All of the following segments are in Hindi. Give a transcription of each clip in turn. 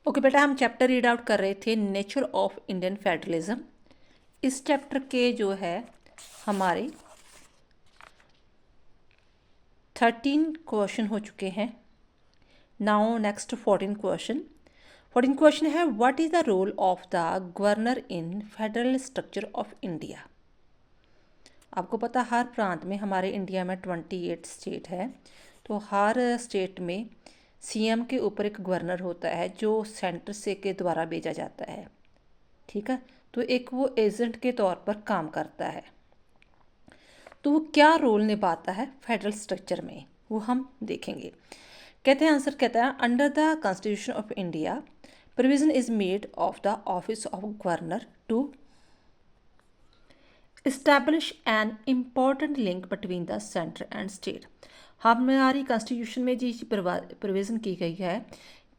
ओके बेटा, हम चैप्टर रीड आउट कर रहे थे नेचर ऑफ इंडियन फेडरलिज्म। इस चैप्टर के जो है हमारे 13 क्वेश्चन हो चुके हैं। नाउ नेक्स्ट 14 क्वेश्चन है, what is the role of the governor in federal structure of India. आपको पता हर प्रांत में हमारे इंडिया में 28 स्टेट है, तो हर स्टेट में सीएम के ऊपर एक गवर्नर होता है जो सेंटर से के द्वारा भेजा जाता है। ठीक है, तो एक वो एजेंट के तौर पर काम करता है। तो वो क्या रोल निभाता है फेडरल स्ट्रक्चर में, वो हम देखेंगे। कहते हैं आंसर कहता है, under the constitution of India provision is made of the office of governor to establish an important link between the centre and state. हमारी कॉन्स्टिट्यूशन में जी प्रोविज़न की गई है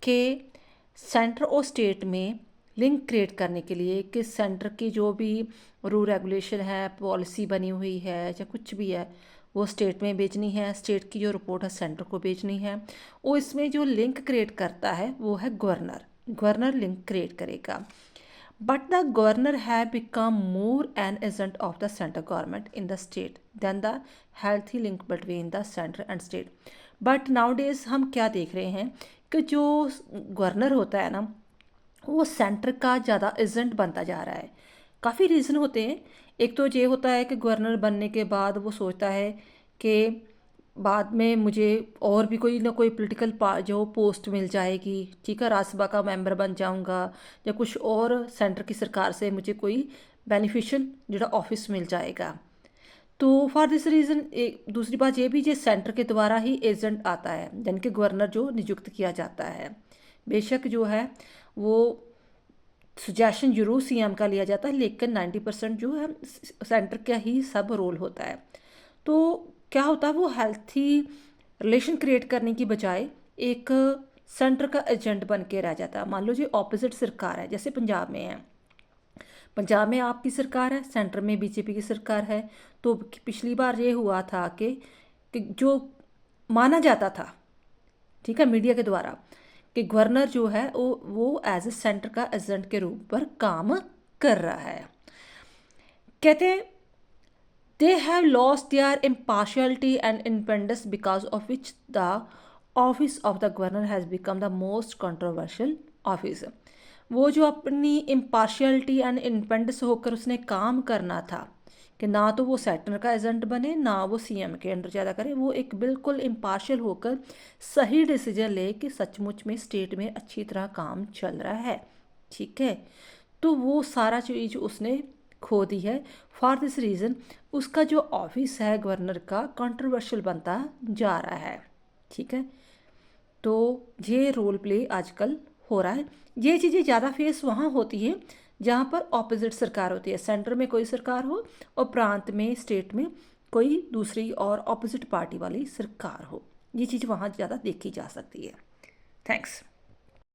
कि सेंटर और स्टेट में लिंक क्रिएट करने के लिए कि सेंटर की जो भी रूल रेगुलेशन है, पॉलिसी बनी हुई है या कुछ भी है, वो स्टेट में भेजनी है, स्टेट की जो रिपोर्ट है सेंटर को भेजनी है। और इसमें जो लिंक क्रिएट करता है वो है गवर्नर लिंक क्रिएट करेगा। But the governor have become more an agent of the central government in the state than the healthy link between the center and state. But nowadays हम क्या देख रहे हैं कि जो गवर्नर होता है ना, वो सेंटर का ज़्यादा एजेंट बनता जा रहा है। काफ़ी रीज़न होते हैं। एक तो ये होता है कि गवर्नर बनने के बाद वो सोचता है कि बाद में मुझे और भी कोई ना कोई पॉलिटिकल जो पोस्ट मिल जाएगी, ठीक है, राज्यसभा का मेंबर बन जाऊंगा या कुछ और सेंटर की सरकार से मुझे कोई बेनिफिशियल जो ऑफिस मिल जाएगा। तो फॉर दिस रीज़न एक दूसरी बात ये भी, जो सेंटर के द्वारा ही एजेंट आता है, यानी कि गवर्नर जो नियुक्त किया जाता है। बेशक जो है वो सजेशन जरूर सीएम का लिया जाता है, लेकिन 90% जो है सेंटर का ही सब रोल होता है। तो क्या होता है, वो हेल्थी रिलेशन क्रिएट करने की बजाय एक सेंटर का एजेंट बन के रह जाता है। मान लो जी ऑपोजिट सरकार है, जैसे पंजाब में है, पंजाब में आपकी सरकार है, सेंटर में बीजेपी की सरकार है। तो पिछली बार ये हुआ था कि जो माना जाता था, ठीक है, मीडिया के द्वारा, कि गवर्नर जो है वो एज ए सेंटर का एजेंट के रूप पर काम कर रहा है। कहते हैं they have lost their impartiality and independence, because of which the office of the governor has become the most controversial office. वो जो अपनी impartiality and independence होकर उसने काम करना था कि ना तो वो सेंटर का एजेंट बने ना वो सीएम के अंडर ज़्यादा करे, वो एक बिल्कुल इम्पार्शियल होकर सही डिसीजन ले कि सचमुच में स्टेट में अच्छी तरह काम चल रहा है। ठीक है, तो वो सारा चीज़ उसने खो दी है। फॉर दिस रीज़न उसका जो ऑफिस है गवर्नर का कंट्रोवर्शियल बनता जा रहा है। ठीक है, तो ये रोल प्ले आजकल हो रहा है। ये चीज़ें ज़्यादा फेस वहाँ होती हैं जहाँ पर ऑपोजिट सरकार होती है, सेंटर में कोई सरकार हो और प्रांत में स्टेट में कोई दूसरी और ऑपोजिट पार्टी वाली सरकार हो। ये चीज़ वहाँ ज़्यादा देखी जा सकती है। थैंक्स।